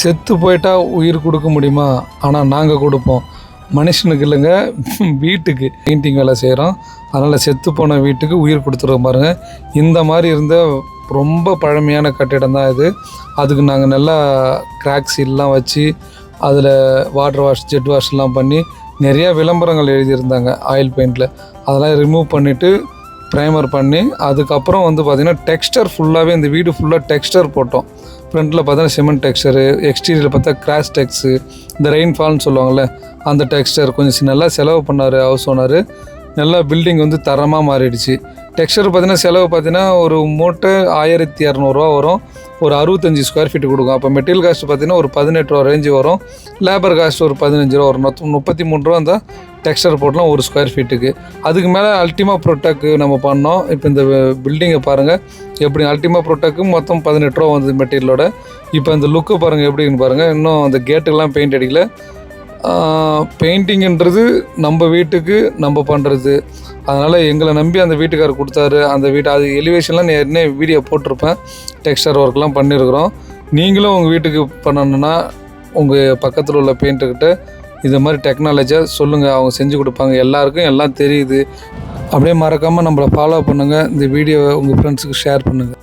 செத்து போயிட்டா உயிர் கொடுக்க முடியுமா? ஆனால் நாங்கள் கொடுப்போம். மனுஷனுக்கு இல்லைங்க, வீட்டுக்கு பெயிண்டிங் வேலை செய்கிறோம். அதனால் செத்து போன வீட்டுக்கு உயிர் கொடுத்துருவோம் பாருங்கள். இந்த மாதிரி இருந்த ரொம்ப பழமையான கட்டிடம் தான் இது. அதுக்கு நாங்கள் நல்லா கிராக் சீல்லாம் வச்சு அதில் வாட்டர் வாஷ் ஜெட் வாஷ்லாம் பண்ணி நிறையா விளம்பரங்கள் எழுதியிருந்தாங்க ஆயில் பெயிண்டில். அதெல்லாம் ரிமூவ் பண்ணிவிட்டு ப்ரைமர் பண்ணி அதுக்கப்புறம் வந்து பார்த்திங்கன்னா டெக்ஸ்டர் ஃபுல்லாகவே இந்த வீடு ஃபுல்லாக டெக்ஸ்டர் போட்டோம். ஃப்ரண்ட்டில் பார்த்தா சிமெண்ட் டெக்ஸ்டரு, எக்ஸ்டீரியரில் பார்த்தா கிராஷ் டெக்ஸு, இந்த ரெயின்ஃபால்னு சொல்லுவாங்கள்ல அந்த டெக்ஸ்டர் கொஞ்சம் நல்லா செலவு பண்ணார் ஹவுஸ் ஓனர். நல்லா பில்டிங் வந்து தரமாக மாறிடுச்சு. டெக்ஸ்டர் பார்த்திங்கன்னா செலவு பார்த்திங்கன்னா ஒரு மூட்டை 1200 வரும். ஒரு 65 ஸ்கொயர் ஃபீட்டு கொடுக்கும். அப்போ மெட்டீரியல் காஸ்ட் பார்த்திங்கன்னா ஒரு 18 ரூபா ரேஞ்சு வரும். லேபர் காஸ்ட் ஒரு 15 ரூபா வரும். 33 ரூபா அந்த டெக்ஸ்டர் போட்டலாம் ஒரு ஸ்கொயர் ஃபீட்டுக்கு. அதுக்கு மேலே அல்டிமா ப்ரோடெக் நம்ம பண்ணோம். இப்போ இந்த பில்டிங்கை பாருங்கள் எப்படி அல்டிமா ப்ரோடெக்கு மொத்தம் 18 ரூபா வந்தது மெட்டீரியலோட. இப்போ இந்த லுக்கு பாருங்கள் எப்படின்னு பாருங்கள். இன்னும் அந்த கேட்டுக்கெல்லாம் பெயிண்ட் அடிக்கல. பெயிண்டிங்கிறது நம்ம வீட்டுக்கு நம்ம பண்ணுறது. அதனால் எங்களை நம்பி அந்த வீட்டுக்காரர் கொடுத்தாரு. அந்த வீட்டு அது எலிவேஷன்லாம் என்ன வீடியோ போட்டிருப்பேன். டெக்ஸ்டர் ஒர்க்லாம் பண்ணியிருக்கிறோம். நீங்களும் உங்கள் வீட்டுக்கு பண்ணணுன்னா உங்கள் பக்கத்தில் உள்ள பெயிண்டர்கிட்ட இது மாதிரி டெக்னாலஜியாக சொல்லுங்கள், அவங்க செஞ்சு கொடுப்பாங்க. எல்லாருக்கும் எல்லாம் தெரியுது. அப்படியே மறக்காமல் நம்மளை ஃபாலோ பண்ணுங்கள். இந்த வீடியோவை உங்கள் ஃப்ரெண்ட்ஸுக்கு ஷேர் பண்ணுங்கள்.